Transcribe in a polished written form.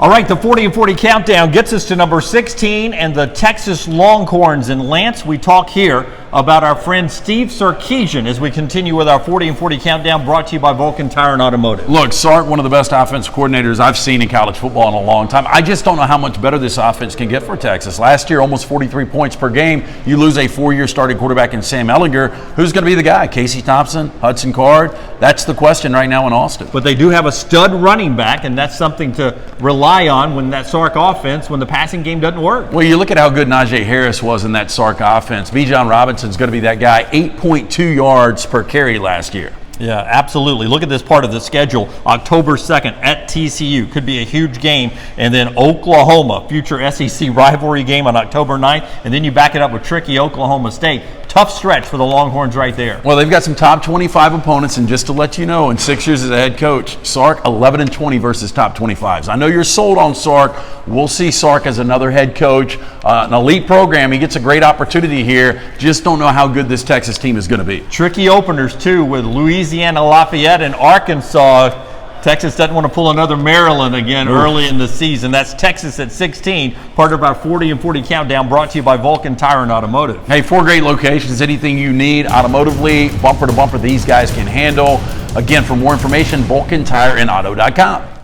All right, the 40 and 40 countdown gets us to number 16 and the Texas Longhorns. And Lance, we talk here about our friend Steve Sarkisian as we continue with our 40 and 40 countdown, brought to you by Vulcan Tire Automotive. Look, Sark, one of the best offensive coordinators I've seen in college football in a long time. I just don't know how much better this offense can get for Texas. Last year, almost 43 points per game. You lose a 4-year starting quarterback in Sam Ehlinger. Who's going to be the guy? Casey Thompson, Hudson Card? That's the question right now in Austin. But they do have a stud running back, and that's something to rely on when that Sark offense, when the passing game doesn't work. Well, you look at how good Najee Harris was in that Sark offense. Bijan Robinson's going to be that guy, 8.2 yards per carry last year. Yeah, absolutely. Look at this part of the schedule. October 2nd at TCU. Could be a huge game. And then Oklahoma, future SEC rivalry game on October 9th. And then you back it up with tricky Oklahoma State. Tough stretch for the Longhorns right there. Well, they've got some top 25 opponents, and just to let you know, in 6 years as a head coach, Sark 11-20 versus top 25s. I know you're sold on Sark. We'll see Sark as another head coach, an elite program. He gets a great opportunity here. Just don't know how good this Texas team is going to be. Tricky openers too with Louisiana Lafayette and Arkansas. Texas doesn't want to pull another Maryland again early in the season. That's Texas at 16, part of our 40 and 40 countdown, brought to you by Vulcan Tire and Automotive. Hey, 4 great locations. Anything you need automotively, bumper to bumper, these guys can handle. Again, for more information, VulcanTireandAuto.com.